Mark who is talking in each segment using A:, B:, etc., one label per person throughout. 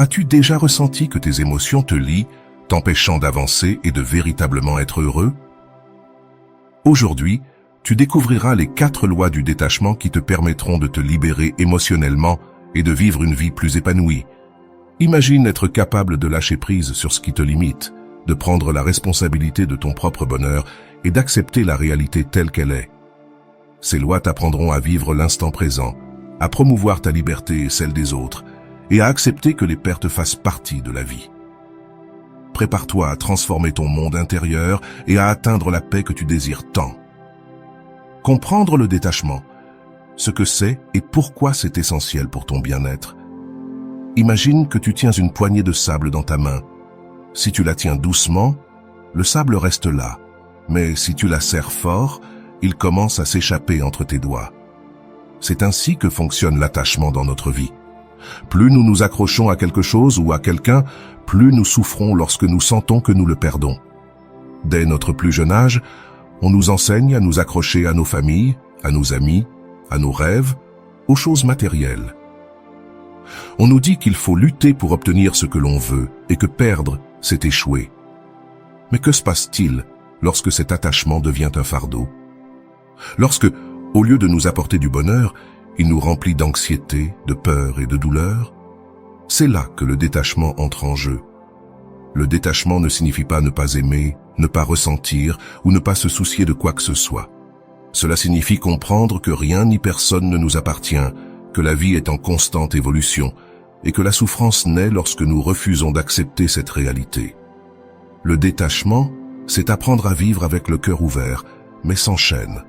A: As-tu déjà ressenti que tes émotions te lient, t'empêchant d'avancer et de véritablement être heureux? Aujourd'hui, tu découvriras les 4 lois du détachement qui te permettront de te libérer émotionnellement et de vivre une vie plus épanouie. Imagine être capable de lâcher prise sur ce qui te limite, de prendre la responsabilité de ton propre bonheur et d'accepter la réalité telle qu'elle est. Ces lois t'apprendront à vivre l'instant présent, à promouvoir ta liberté et celle des autres, et à accepter que les pertes fassent partie de la vie. Prépare-toi à transformer ton monde intérieur et à atteindre la paix que tu désires tant. Comprendre le détachement, ce que c'est et pourquoi c'est essentiel pour ton bien-être. Imagine que tu tiens une poignée de sable dans ta main. Si tu la tiens doucement, le sable reste là, mais si tu la serres fort, il commence à s'échapper entre tes doigts. C'est ainsi que fonctionne l'attachement dans notre vie. Plus nous nous accrochons à quelque chose ou à quelqu'un, plus nous souffrons lorsque nous sentons que nous le perdons. Dès notre plus jeune âge, on nous enseigne à nous accrocher à nos familles, à nos amis, à nos rêves, aux choses matérielles. On nous dit qu'il faut lutter pour obtenir ce que l'on veut et que perdre, c'est échouer. Mais que se passe-t-il lorsque cet attachement devient un fardeau? Lorsque, au lieu de nous apporter du bonheur, il nous remplit d'anxiété, de peur et de douleur? C'est là que le détachement entre en jeu. Le détachement ne signifie pas ne pas aimer, ne pas ressentir ou ne pas se soucier de quoi que ce soit. Cela signifie comprendre que rien ni personne ne nous appartient, que la vie est en constante évolution et que la souffrance naît lorsque nous refusons d'accepter cette réalité. Le détachement, c'est apprendre à vivre avec le cœur ouvert, mais sans chaîne.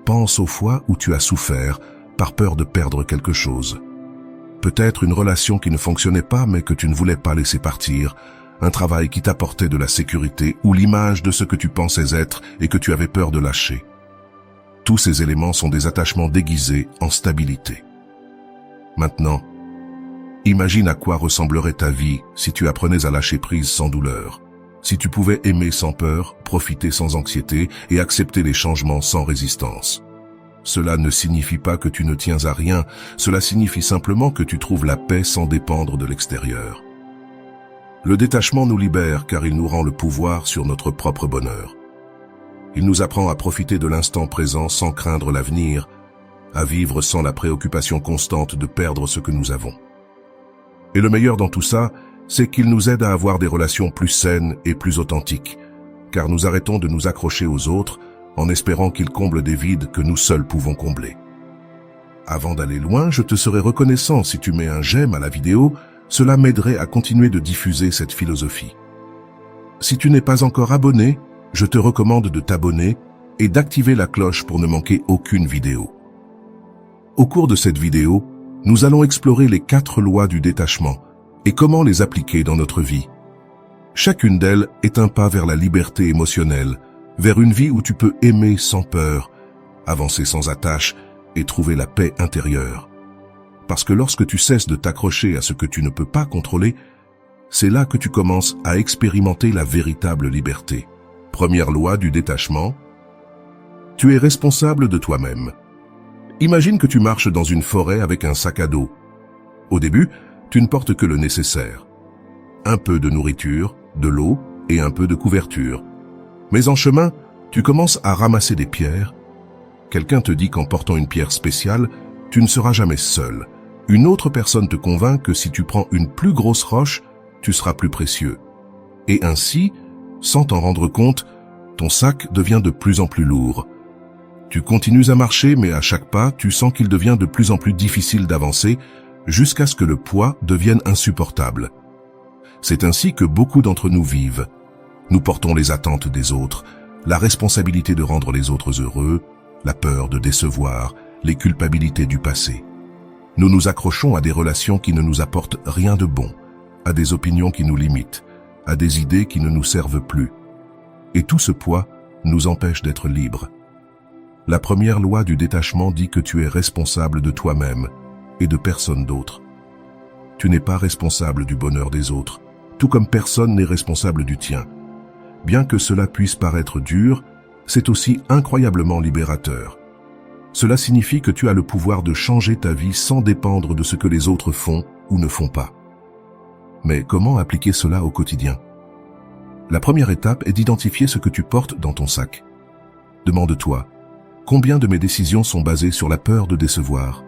A: Pense aux fois où tu as souffert par peur de perdre quelque chose. Peut-être une relation qui ne fonctionnait pas mais que tu ne voulais pas laisser partir, un travail qui t'apportait de la sécurité ou l'image de ce que tu pensais être et que tu avais peur de lâcher. Tous ces éléments sont des attachements déguisés en stabilité. Maintenant, imagine à quoi ressemblerait ta vie si tu apprenais à lâcher prise sans douleur, si tu pouvais aimer sans peur, profiter sans anxiété et accepter les changements sans résistance. Cela ne signifie pas que tu ne tiens à rien, cela signifie simplement que tu trouves la paix sans dépendre de l'extérieur. Le détachement nous libère car il nous rend le pouvoir sur notre propre bonheur. Il nous apprend à profiter de l'instant présent sans craindre l'avenir, à vivre sans la préoccupation constante de perdre ce que nous avons. Et le meilleur dans tout ça, c'est qu'il nous aide à avoir des relations plus saines et plus authentiques, car nous arrêtons de nous accrocher aux autres en espérant qu'ils comblent des vides que nous seuls pouvons combler. Avant d'aller loin, je te serais reconnaissant si tu mets un j'aime à la vidéo, cela m'aiderait à continuer de diffuser cette philosophie. Si tu n'es pas encore abonné, je te recommande de t'abonner et d'activer la cloche pour ne manquer aucune vidéo. Au cours de cette vidéo, nous allons explorer les 4 lois du détachement et comment les appliquer dans notre vie. Chacune d'elles est un pas vers la liberté émotionnelle, vers une vie où tu peux aimer sans peur, avancer sans attache et trouver la paix intérieure. Parce que lorsque tu cesses de t'accrocher à ce que tu ne peux pas contrôler, c'est là que tu commences à expérimenter la véritable liberté. Première loi du détachement, tu es responsable de toi-même. Imagine que tu marches dans une forêt avec un sac à dos. Au début, tu ne portes que le nécessaire. Un peu de nourriture, de l'eau et un peu de couverture. Mais en chemin, tu commences à ramasser des pierres. Quelqu'un te dit qu'en portant une pierre spéciale, tu ne seras jamais seul. Une autre personne te convainc que si tu prends une plus grosse roche, tu seras plus précieux. Et ainsi, sans t'en rendre compte, ton sac devient de plus en plus lourd. Tu continues à marcher, mais à chaque pas, tu sens qu'il devient de plus en plus difficile d'avancer, jusqu'à ce que le poids devienne insupportable. C'est ainsi que beaucoup d'entre nous vivent. Nous portons les attentes des autres, la responsabilité de rendre les autres heureux, la peur de décevoir, les culpabilités du passé. Nous nous accrochons à des relations qui ne nous apportent rien de bon, à des opinions qui nous limitent, à des idées qui ne nous servent plus. Et tout ce poids nous empêche d'être libres. La première loi du détachement dit que tu es responsable de toi-même et de personne d'autre. Tu n'es pas responsable du bonheur des autres, tout comme personne n'est responsable du tien. Bien que cela puisse paraître dur, c'est aussi incroyablement libérateur. Cela signifie que tu as le pouvoir de changer ta vie sans dépendre de ce que les autres font ou ne font pas. Mais comment appliquer cela au quotidien? La première étape est d'identifier ce que tu portes dans ton sac. Demande-toi, combien de mes décisions sont basées sur la peur de décevoir?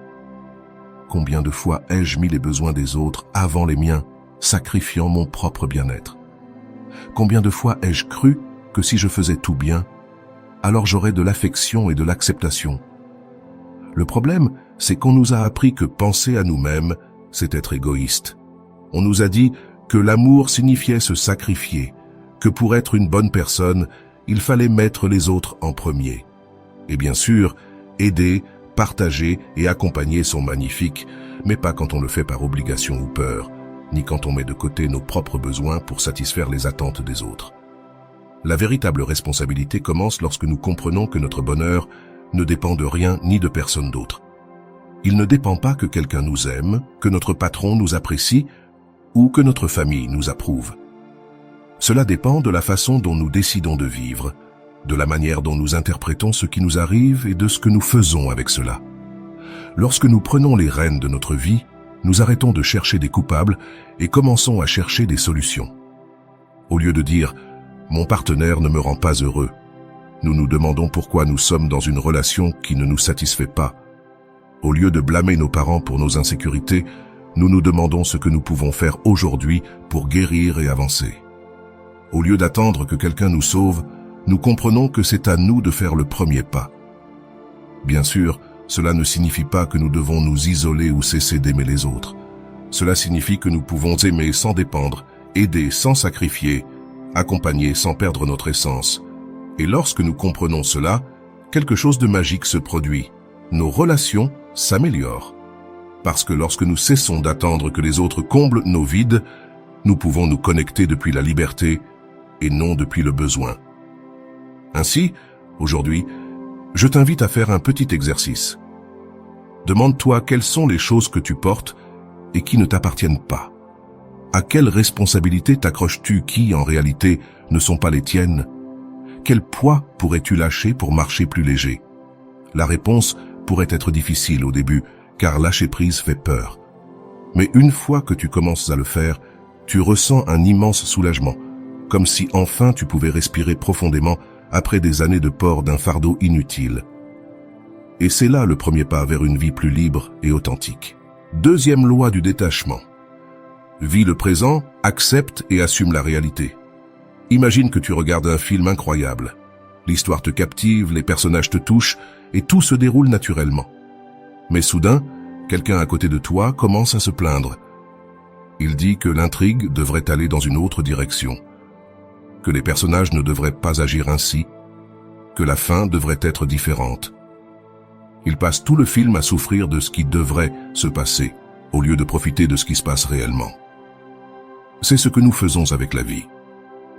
A: Combien de fois ai-je mis les besoins des autres avant les miens, sacrifiant mon propre bien-être? Combien de fois ai-je cru que si je faisais tout bien, alors j'aurais de l'affection et de l'acceptation? Le problème, c'est qu'on nous a appris que penser à nous-mêmes, c'est être égoïste. On nous a dit que l'amour signifiait se sacrifier, que pour être une bonne personne, il fallait mettre les autres en premier. Et bien sûr, aider, partager et accompagner sont magnifiques, mais pas quand on le fait par obligation ou peur, ni quand on met de côté nos propres besoins pour satisfaire les attentes des autres. La véritable responsabilité commence lorsque nous comprenons que notre bonheur ne dépend de rien ni de personne d'autre. Il ne dépend pas que quelqu'un nous aime, que notre patron nous apprécie ou que notre famille nous approuve. Cela dépend de la façon dont nous décidons de vivre, de la manière dont nous interprétons ce qui nous arrive et de ce que nous faisons avec cela. Lorsque nous prenons les rênes de notre vie, nous arrêtons de chercher des coupables et commençons à chercher des solutions. Au lieu de dire « mon partenaire ne me rend pas heureux », nous nous demandons pourquoi nous sommes dans une relation qui ne nous satisfait pas. Au lieu de blâmer nos parents pour nos insécurités, nous nous demandons ce que nous pouvons faire aujourd'hui pour guérir et avancer. Au lieu d'attendre que quelqu'un nous sauve, nous comprenons que c'est à nous de faire le premier pas. Bien sûr, cela ne signifie pas que nous devons nous isoler ou cesser d'aimer les autres. Cela signifie que nous pouvons aimer sans dépendre, aider sans sacrifier, accompagner sans perdre notre essence. Et lorsque nous comprenons cela, quelque chose de magique se produit. Nos relations s'améliorent. Parce que lorsque nous cessons d'attendre que les autres comblent nos vides, nous pouvons nous connecter depuis la liberté et non depuis le besoin. Ainsi, aujourd'hui, je t'invite à faire un petit exercice. Demande-toi quelles sont les choses que tu portes et qui ne t'appartiennent pas. À quelles responsabilités t'accroches-tu qui, en réalité, ne sont pas les tiennes? Quel poids pourrais-tu lâcher pour marcher plus léger? La réponse pourrait être difficile au début, car lâcher prise fait peur. Mais une fois que tu commences à le faire, tu ressens un immense soulagement, comme si enfin tu pouvais respirer profondément après des années de port d'un fardeau inutile. Et c'est là le premier pas vers une vie plus libre et authentique. Deuxième loi du détachement. Vis le présent, accepte et assume la réalité. Imagine que tu regardes un film incroyable. L'histoire te captive, les personnages te touchent et tout se déroule naturellement. Mais soudain, quelqu'un à côté de toi commence à se plaindre. Il dit que l'intrigue devrait aller dans une autre direction, que les personnages ne devraient pas agir ainsi, que la fin devrait être différente. Il passe tout le film à souffrir de ce qui devrait se passer, au lieu de profiter de ce qui se passe réellement. C'est ce que nous faisons avec la vie.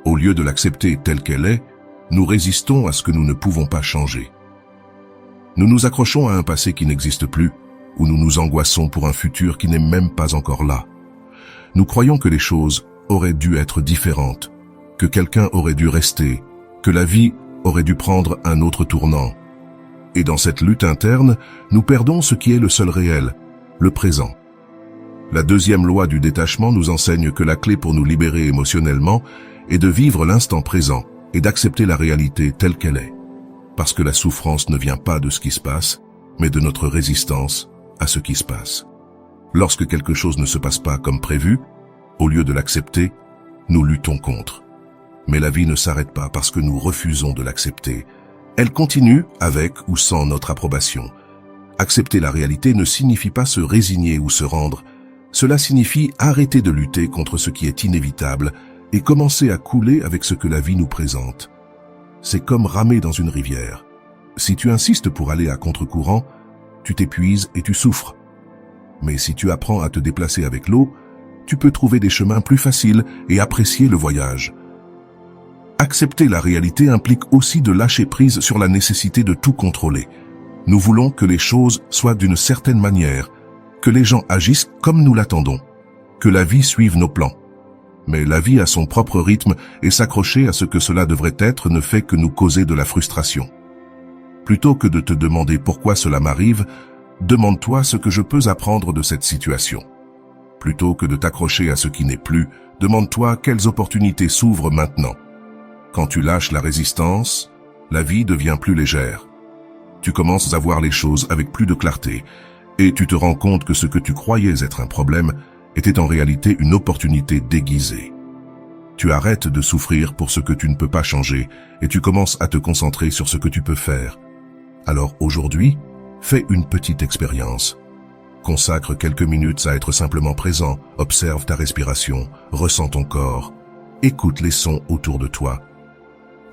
A: Au lieu de l'accepter telle qu'elle est, nous résistons à ce que nous ne pouvons pas changer. Nous nous accrochons à un passé qui n'existe plus, ou nous nous angoissons pour un futur qui n'est même pas encore là. Nous croyons que les choses auraient dû être différentes, que quelqu'un aurait dû rester, que la vie aurait dû prendre un autre tournant. Et dans cette lutte interne, nous perdons ce qui est le seul réel, le présent. La deuxième loi du détachement nous enseigne que la clé pour nous libérer émotionnellement est de vivre l'instant présent et d'accepter la réalité telle qu'elle est. Parce que la souffrance ne vient pas de ce qui se passe, mais de notre résistance à ce qui se passe. Lorsque quelque chose ne se passe pas comme prévu, au lieu de l'accepter, nous luttons contre. Mais la vie ne s'arrête pas parce que nous refusons de l'accepter. Elle continue avec ou sans notre approbation. Accepter la réalité ne signifie pas se résigner ou se rendre. Cela signifie arrêter de lutter contre ce qui est inévitable et commencer à couler avec ce que la vie nous présente. C'est comme ramer dans une rivière. Si tu insistes pour aller à contre-courant, tu t'épuises et tu souffres. Mais si tu apprends à te déplacer avec l'eau, tu peux trouver des chemins plus faciles et apprécier le voyage. Accepter la réalité implique aussi de lâcher prise sur la nécessité de tout contrôler. Nous voulons que les choses soient d'une certaine manière, que les gens agissent comme nous l'attendons, que la vie suive nos plans. Mais la vie a son propre rythme et s'accrocher à ce que cela devrait être ne fait que nous causer de la frustration. Plutôt que de te demander pourquoi cela m'arrive, demande-toi ce que je peux apprendre de cette situation. Plutôt que de t'accrocher à ce qui n'est plus, demande-toi quelles opportunités s'ouvrent maintenant. Quand tu lâches la résistance, la vie devient plus légère. Tu commences à voir les choses avec plus de clarté et tu te rends compte que ce que tu croyais être un problème était en réalité une opportunité déguisée. Tu arrêtes de souffrir pour ce que tu ne peux pas changer et tu commences à te concentrer sur ce que tu peux faire. Alors aujourd'hui, fais une petite expérience. Consacre quelques minutes à être simplement présent, observe ta respiration, ressens ton corps, écoute les sons autour de toi.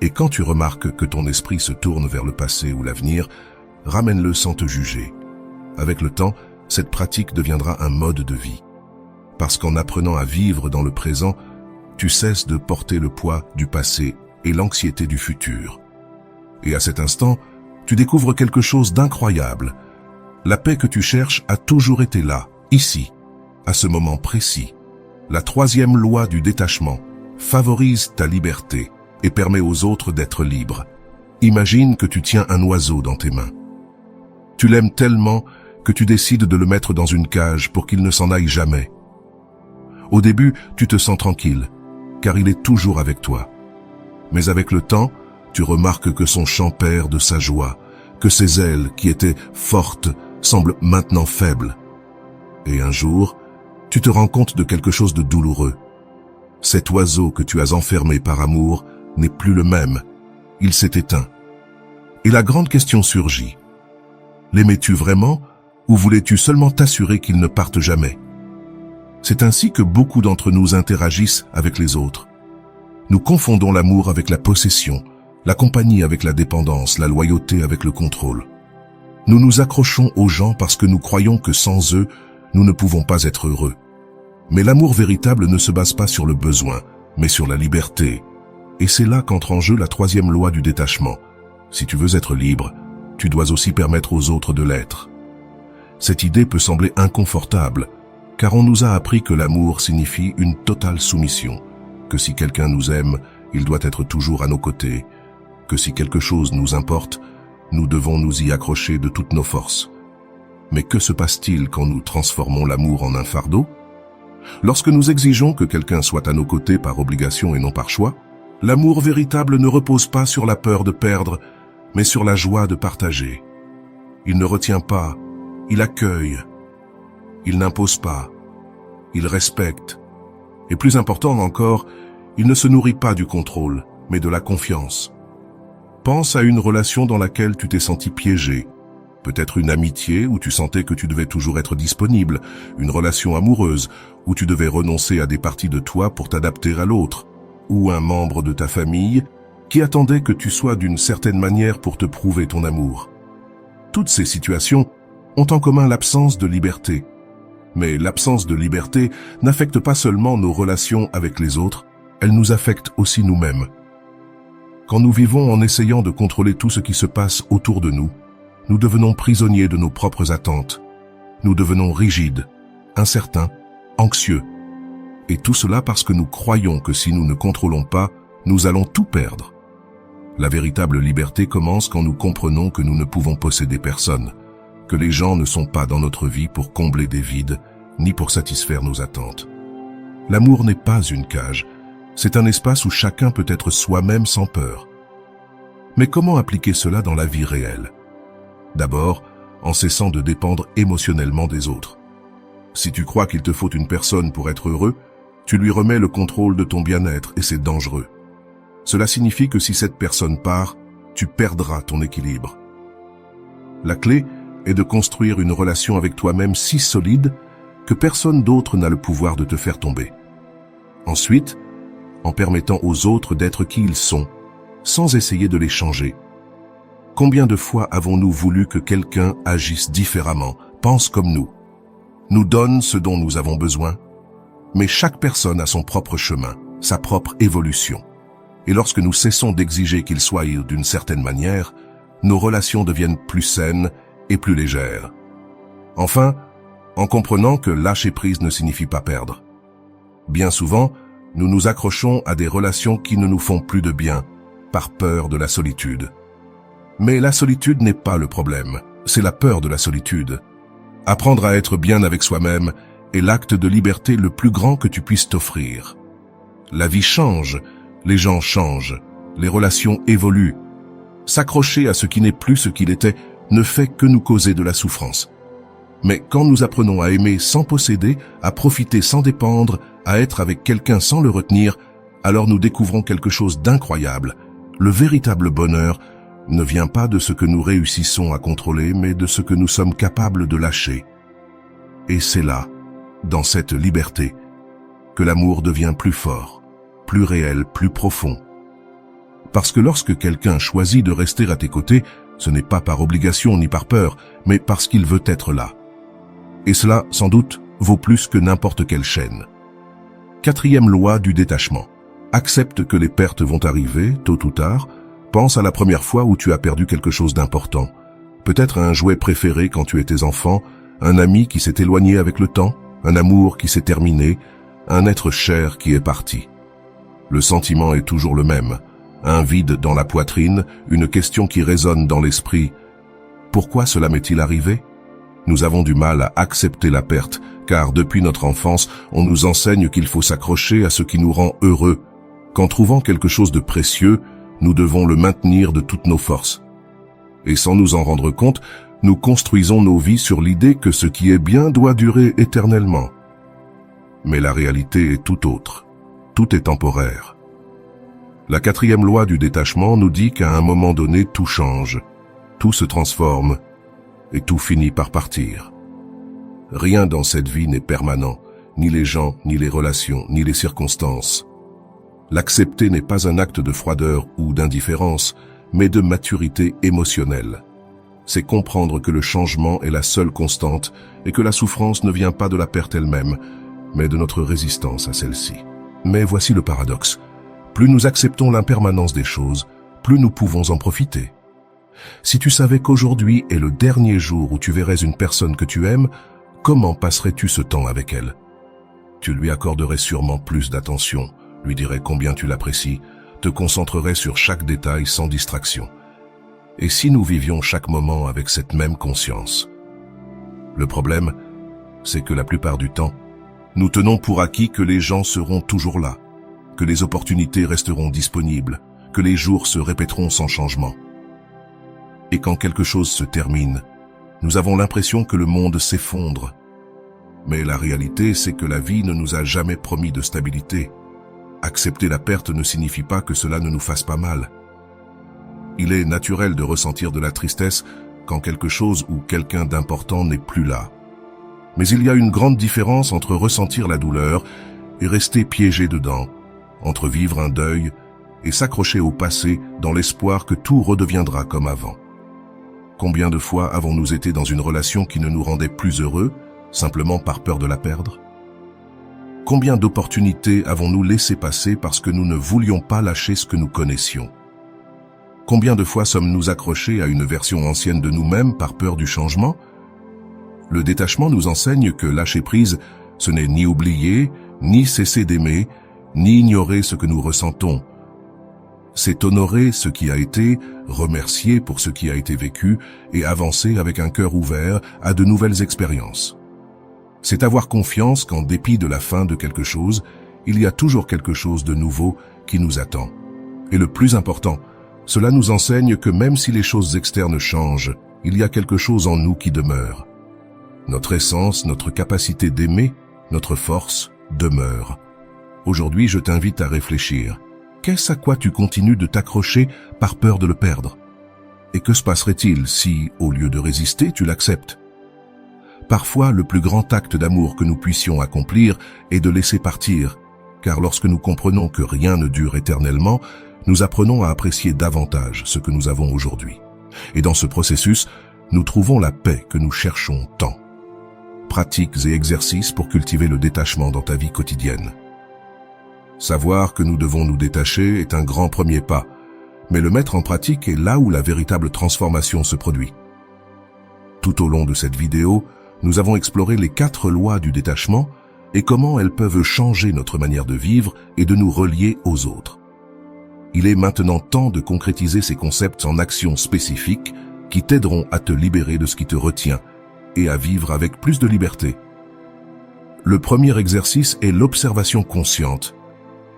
A: Et quand tu remarques que ton esprit se tourne vers le passé ou l'avenir, ramène-le sans te juger. Avec le temps, cette pratique deviendra un mode de vie. Parce qu'en apprenant à vivre dans le présent, tu cesses de porter le poids du passé et l'anxiété du futur. Et à cet instant, tu découvres quelque chose d'incroyable. La paix que tu cherches a toujours été là, ici, à ce moment précis. La troisième loi du détachement favorise ta liberté et permet aux autres d'être libres. Imagine que tu tiens un oiseau dans tes mains. Tu l'aimes tellement que tu décides de le mettre dans une cage pour qu'il ne s'en aille jamais. Au début, tu te sens tranquille, car il est toujours avec toi. Mais avec le temps, tu remarques que son chant perd de sa joie, que ses ailes, qui étaient fortes, semblent maintenant faibles. Et un jour, tu te rends compte de quelque chose de douloureux. Cet oiseau que tu as enfermé par amour n'est plus le même. Il s'est éteint. Et la grande question surgit. L'aimais-tu vraiment ou voulais-tu seulement t'assurer qu'il ne parte jamais? C'est ainsi que beaucoup d'entre nous interagissent avec les autres. Nous confondons l'amour avec la possession, la compagnie avec la dépendance, la loyauté avec le contrôle. Nous nous accrochons aux gens parce que nous croyons que sans eux, nous ne pouvons pas être heureux. Mais l'amour véritable ne se base pas sur le besoin, mais sur la liberté. Et c'est là qu'entre en jeu la troisième loi du détachement. Si tu veux être libre, tu dois aussi permettre aux autres de l'être. Cette idée peut sembler inconfortable, car on nous a appris que l'amour signifie une totale soumission, que si quelqu'un nous aime, il doit être toujours à nos côtés, que si quelque chose nous importe, nous devons nous y accrocher de toutes nos forces. Mais que se passe-t-il quand nous transformons l'amour en un fardeau? Lorsque nous exigeons que quelqu'un soit à nos côtés par obligation et non par choix, l'amour véritable ne repose pas sur la peur de perdre, mais sur la joie de partager. Il ne retient pas, il accueille. Il n'impose pas, il respecte. Et plus important encore, il ne se nourrit pas du contrôle, mais de la confiance. Pense à une relation dans laquelle tu t'es senti piégé. Peut-être une amitié où tu sentais que tu devais toujours être disponible, une relation amoureuse où tu devais renoncer à des parties de toi pour t'adapter à l'autre, ou un membre de ta famille qui attendait que tu sois d'une certaine manière pour te prouver ton amour. Toutes ces situations ont en commun l'absence de liberté. Mais l'absence de liberté n'affecte pas seulement nos relations avec les autres, elle nous affecte aussi nous-mêmes. Quand nous vivons en essayant de contrôler tout ce qui se passe autour de nous, nous devenons prisonniers de nos propres attentes. Nous devenons rigides, incertains, anxieux. Et tout cela parce que nous croyons que si nous ne contrôlons pas, nous allons tout perdre. La véritable liberté commence quand nous comprenons que nous ne pouvons posséder personne, que les gens ne sont pas dans notre vie pour combler des vides, ni pour satisfaire nos attentes. L'amour n'est pas une cage, c'est un espace où chacun peut être soi-même sans peur. Mais comment appliquer cela dans la vie réelle? D'abord, en cessant de dépendre émotionnellement des autres. Si tu crois qu'il te faut une personne pour être heureux, tu lui remets le contrôle de ton bien-être et c'est dangereux. Cela signifie que si cette personne part, tu perdras ton équilibre. La clé est de construire une relation avec toi-même si solide que personne d'autre n'a le pouvoir de te faire tomber. Ensuite, en permettant aux autres d'être qui ils sont, sans essayer de les changer. Combien de fois avons-nous voulu que quelqu'un agisse différemment, pense comme nous donne ce dont nous avons besoin? Mais chaque personne a son propre chemin, sa propre évolution. Et lorsque nous cessons d'exiger qu'il soit d'une certaine manière, nos relations deviennent plus saines et plus légères. Enfin, en comprenant que lâcher prise ne signifie pas perdre. Bien souvent, nous nous accrochons à des relations qui ne nous font plus de bien, par peur de la solitude. Mais la solitude n'est pas le problème, c'est la peur de la solitude. Apprendre à être bien avec soi-même est l'acte de liberté le plus grand que tu puisses t'offrir. La vie change, les gens changent, les relations évoluent. S'accrocher à ce qui n'est plus ce qu'il était ne fait que nous causer de la souffrance. Mais quand nous apprenons à aimer sans posséder, à profiter sans dépendre, à être avec quelqu'un sans le retenir, alors nous découvrons quelque chose d'incroyable. Le véritable bonheur ne vient pas de ce que nous réussissons à contrôler, mais de ce que nous sommes capables de lâcher. Et c'est là, dans cette liberté, que l'amour devient plus fort, plus réel, plus profond. Parce que lorsque quelqu'un choisit de rester à tes côtés, ce n'est pas par obligation ni par peur, mais parce qu'il veut être là. Et cela, sans doute, vaut plus que n'importe quelle chaîne. 4e loi du détachement. Accepte que les pertes vont arriver, tôt ou tard. Pense à la première fois où tu as perdu quelque chose d'important. Peut-être un jouet préféré quand tu étais enfant, un ami qui s'est éloigné avec le temps, un amour qui s'est terminé, un être cher qui est parti. Le sentiment est toujours le même. Un vide dans la poitrine, une question qui résonne dans l'esprit. Pourquoi cela m'est-il arrivé ? Nous avons du mal à accepter la perte, car depuis notre enfance, on nous enseigne qu'il faut s'accrocher à ce qui nous rend heureux, qu'en trouvant quelque chose de précieux, nous devons le maintenir de toutes nos forces. Et sans nous en rendre compte, nous construisons nos vies sur l'idée que ce qui est bien doit durer éternellement. Mais la réalité est tout autre. Tout est temporaire. La 4e loi du détachement nous dit qu'à un moment donné, tout change, tout se transforme, et tout finit par partir. Rien dans cette vie n'est permanent, ni les gens, ni les relations, ni les circonstances. L'accepter n'est pas un acte de froideur ou d'indifférence, mais de maturité émotionnelle. C'est comprendre que le changement est la seule constante et que la souffrance ne vient pas de la perte elle-même, mais de notre résistance à celle-ci. Mais voici le paradoxe. Plus nous acceptons l'impermanence des choses, plus nous pouvons en profiter. Si tu savais qu'aujourd'hui est le dernier jour où tu verrais une personne que tu aimes, comment passerais-tu ce temps avec elle? Tu lui accorderais sûrement plus d'attention, lui dirais combien tu l'apprécies, te concentrerais sur chaque détail sans distraction. Et si nous vivions chaque moment avec cette même conscience? Le problème, c'est que la plupart du temps, nous tenons pour acquis que les gens seront toujours là, que les opportunités resteront disponibles, que les jours se répéteront sans changement. Et quand quelque chose se termine, nous avons l'impression que le monde s'effondre. Mais la réalité, c'est que la vie ne nous a jamais promis de stabilité. Accepter la perte ne signifie pas que cela ne nous fasse pas mal. Il est naturel de ressentir de la tristesse quand quelque chose ou quelqu'un d'important n'est plus là. Mais il y a une grande différence entre ressentir la douleur et rester piégé dedans, entre vivre un deuil et s'accrocher au passé dans l'espoir que tout redeviendra comme avant. Combien de fois avons-nous été dans une relation qui ne nous rendait plus heureux, simplement par peur de la perdre? Combien d'opportunités avons-nous laissé passer parce que nous ne voulions pas lâcher ce que nous connaissions? Combien de fois sommes-nous accrochés à une version ancienne de nous-mêmes par peur du changement? Le détachement nous enseigne que lâcher prise, ce n'est ni oublier, ni cesser d'aimer, ni ignorer ce que nous ressentons. C'est honorer ce qui a été, remercier pour ce qui a été vécu et avancer avec un cœur ouvert à de nouvelles expériences. C'est avoir confiance qu'en dépit de la fin de quelque chose, il y a toujours quelque chose de nouveau qui nous attend. Et le plus important, cela nous enseigne que même si les choses externes changent, il y a quelque chose en nous qui demeure. Notre essence, notre capacité d'aimer, notre force demeure. Aujourd'hui, je t'invite à réfléchir. Qu'est-ce à quoi tu continues de t'accrocher par peur de le perdre? Et que se passerait-il si, au lieu de résister, tu l'acceptes? Parfois, le plus grand acte d'amour que nous puissions accomplir est de laisser partir, car lorsque nous comprenons que rien ne dure éternellement, nous apprenons à apprécier davantage ce que nous avons aujourd'hui. Et dans ce processus, nous trouvons la paix que nous cherchons tant. Pratiques et exercices pour cultiver le détachement dans ta vie quotidienne. Savoir que nous devons nous détacher est un grand premier pas, mais le mettre en pratique est là où la véritable transformation se produit. Tout au long de cette vidéo, nous avons exploré les 4 lois du détachement et comment elles peuvent changer notre manière de vivre et de nous relier aux autres. Il est maintenant temps de concrétiser ces concepts en actions spécifiques qui t'aideront à te libérer de ce qui te retient et à vivre avec plus de liberté. Le premier exercice est l'observation consciente.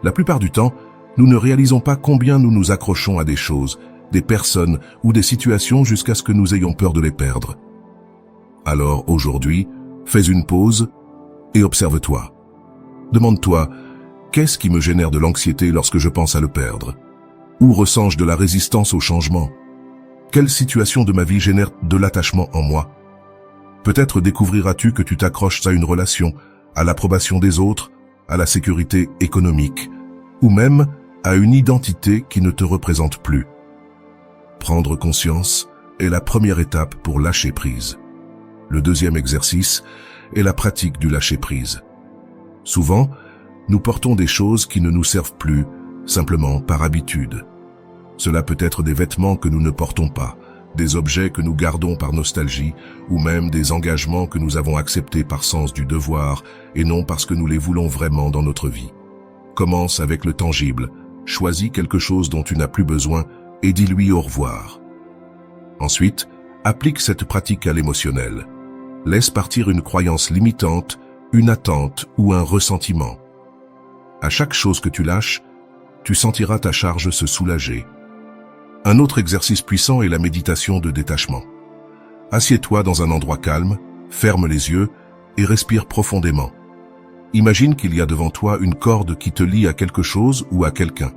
A: La plupart du temps, nous ne réalisons pas combien nous nous accrochons à des choses, des personnes ou des situations jusqu'à ce que nous ayons peur de les perdre. Alors aujourd'hui, fais une pause et observe-toi. Demande-toi, qu'est-ce qui me génère de l'anxiété lorsque je pense à le perdre? Où ressens-je de la résistance au changement? Quelle situation de ma vie génère de l'attachement en moi? Peut-être découvriras-tu que tu t'accroches à une relation, à l'approbation des autres, à la sécurité économique, ou même à une identité qui ne te représente plus. Prendre conscience est la première étape pour lâcher prise. Le deuxième exercice est la pratique du lâcher-prise. Souvent, nous portons des choses qui ne nous servent plus, simplement par habitude. Cela peut être des vêtements que nous ne portons pas, des objets que nous gardons par nostalgie, ou même des engagements que nous avons acceptés par sens du devoir, et non parce que nous les voulons vraiment dans notre vie. Commence avec le tangible, choisis quelque chose dont tu n'as plus besoin et dis-lui au revoir. Ensuite, applique cette pratique à l'émotionnel. Laisse partir une croyance limitante, une attente ou un ressentiment. À chaque chose que tu lâches, tu sentiras ta charge se soulager. Un autre exercice puissant est la méditation de détachement. Assieds-toi dans un endroit calme, ferme les yeux et respire profondément. Imagine qu'il y a devant toi une corde qui te lie à quelque chose ou à quelqu'un.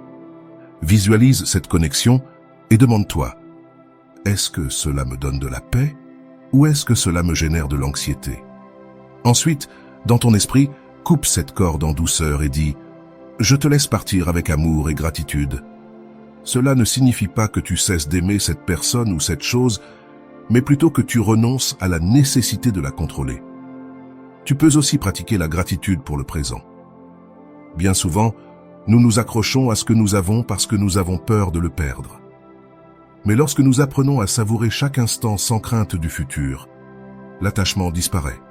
A: Visualise cette connexion et demande-toi, est-ce que cela me donne de la paix ou est-ce que cela me génère de l'anxiété? Ensuite, dans ton esprit, coupe cette corde en douceur et dis « Je te laisse partir avec amour et gratitude ». Cela ne signifie pas que tu cesses d'aimer cette personne ou cette chose, mais plutôt que tu renonces à la nécessité de la contrôler. Tu peux aussi pratiquer la gratitude pour le présent. Bien souvent, nous nous accrochons à ce que nous avons parce que nous avons peur de le perdre. Mais lorsque nous apprenons à savourer chaque instant sans crainte du futur, l'attachement disparaît.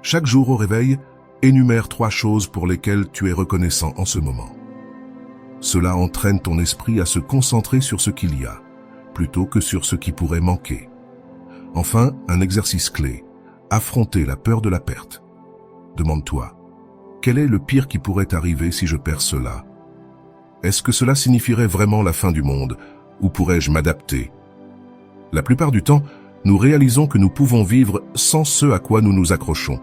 A: Chaque jour au réveil, énumère 3 choses pour lesquelles tu es reconnaissant en ce moment. Cela entraîne ton esprit à se concentrer sur ce qu'il y a, plutôt que sur ce qui pourrait manquer. Enfin, un exercice clé, affronter la peur de la perte. Demande-toi, quel est le pire qui pourrait arriver si je perds cela? Est-ce que cela signifierait vraiment la fin du monde, ou pourrais-je m'adapter? La plupart du temps, nous réalisons que nous pouvons vivre sans ce à quoi nous nous accrochons.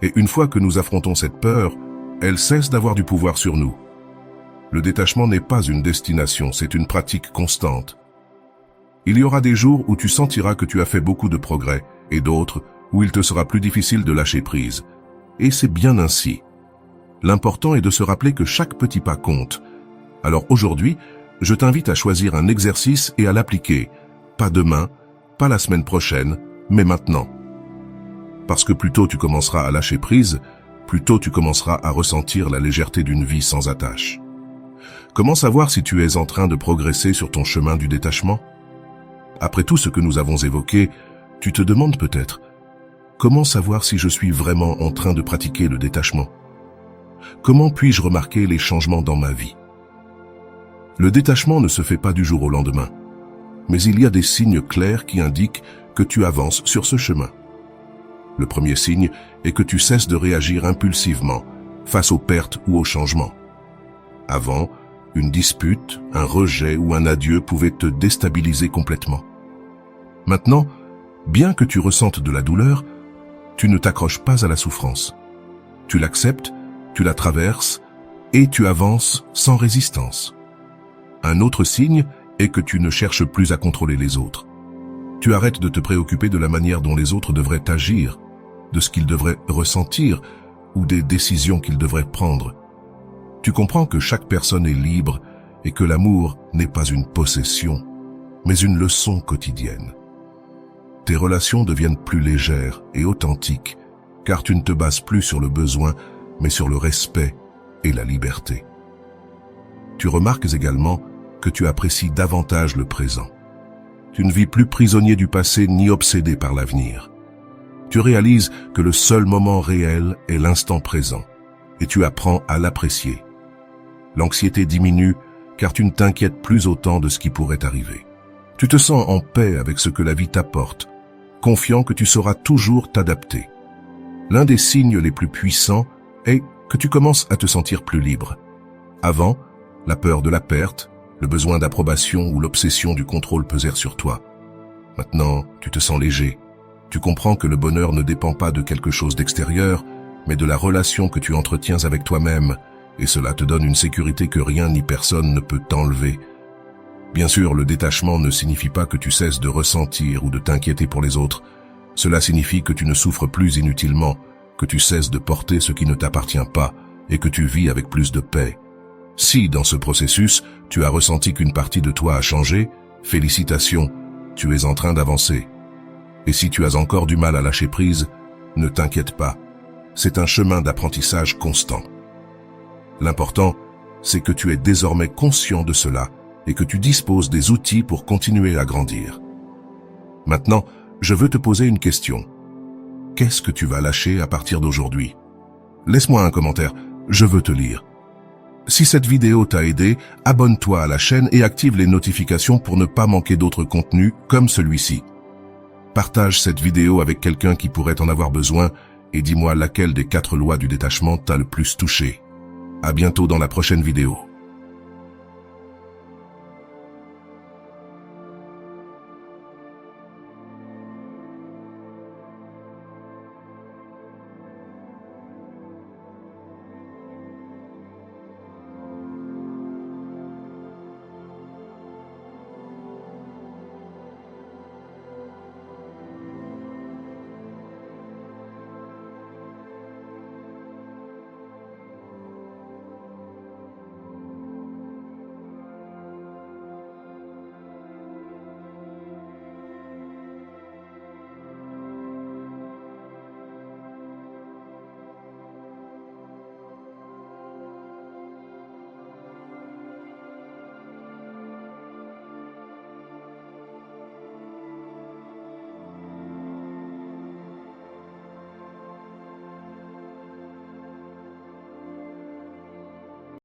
A: Et une fois que nous affrontons cette peur, elle cesse d'avoir du pouvoir sur nous. Le détachement n'est pas une destination, c'est une pratique constante. Il y aura des jours où tu sentiras que tu as fait beaucoup de progrès, et d'autres où il te sera plus difficile de lâcher prise. Et c'est bien ainsi. L'important est de se rappeler que chaque petit pas compte. Alors aujourd'hui, je t'invite à choisir un exercice et à l'appliquer. Pas demain, pas la semaine prochaine, mais maintenant. Parce que plus tôt tu commenceras à lâcher prise, plus tôt tu commenceras à ressentir la légèreté d'une vie sans attache. Comment savoir si tu es en train de progresser sur ton chemin du détachement? Après tout ce que nous avons évoqué, tu te demandes peut-être, comment savoir si je suis vraiment en train de pratiquer le détachement? Comment puis-je remarquer les changements dans ma vie? Le détachement ne se fait pas du jour au lendemain, mais il y a des signes clairs qui indiquent que tu avances sur ce chemin. Le premier signe est que tu cesses de réagir impulsivement face aux pertes ou aux changements. Avant, une dispute, un rejet ou un adieu pouvaient te déstabiliser complètement. Maintenant, bien que tu ressentes de la douleur, tu ne t'accroches pas à la souffrance. Tu l'acceptes, tu la traverses et tu avances sans résistance. Un autre signe est que tu ne cherches plus à contrôler les autres. Tu arrêtes de te préoccuper de la manière dont les autres devraient agir, de ce qu'ils devraient ressentir ou des décisions qu'ils devraient prendre. Tu comprends que chaque personne est libre et que l'amour n'est pas une possession, mais une leçon quotidienne. Tes relations deviennent plus légères et authentiques, car tu ne te bases plus sur le besoin, mais sur le respect et la liberté. Tu remarques également que tu apprécies davantage le présent. Tu ne vis plus prisonnier du passé ni obsédé par l'avenir. Tu réalises que le seul moment réel est l'instant présent, et tu apprends à l'apprécier. L'anxiété diminue car tu ne t'inquiètes plus autant de ce qui pourrait arriver. Tu te sens en paix avec ce que la vie t'apporte, confiant que tu sauras toujours t'adapter. L'un des signes les plus puissants est que tu commences à te sentir plus libre. Avant, la peur de la perte, le besoin d'approbation ou l'obsession du contrôle pesèrent sur toi. Maintenant, tu te sens léger. Tu comprends que le bonheur ne dépend pas de quelque chose d'extérieur, mais de la relation que tu entretiens avec toi-même, et cela te donne une sécurité que rien ni personne ne peut t'enlever. Bien sûr, le détachement ne signifie pas que tu cesses de ressentir ou de t'inquiéter pour les autres. Cela signifie que tu ne souffres plus inutilement, que tu cesses de porter ce qui ne t'appartient pas, et que tu vis avec plus de paix. Si, dans ce processus, tu as ressenti qu'une partie de toi a changé, félicitations, tu es en train d'avancer. Et si tu as encore du mal à lâcher prise, ne t'inquiète pas. C'est un chemin d'apprentissage constant. L'important, c'est que tu es désormais conscient de cela et que tu disposes des outils pour continuer à grandir. Maintenant, je veux te poser une question. Qu'est-ce que tu vas lâcher à partir d'aujourd'hui? Laisse-moi un commentaire, je veux te lire. Si cette vidéo t'a aidé, abonne-toi à la chaîne et active les notifications pour ne pas manquer d'autres contenus comme celui-ci. Partage cette vidéo avec quelqu'un qui pourrait en avoir besoin et dis-moi laquelle des 4 lois du détachement t'a le plus touché. À bientôt dans la prochaine vidéo.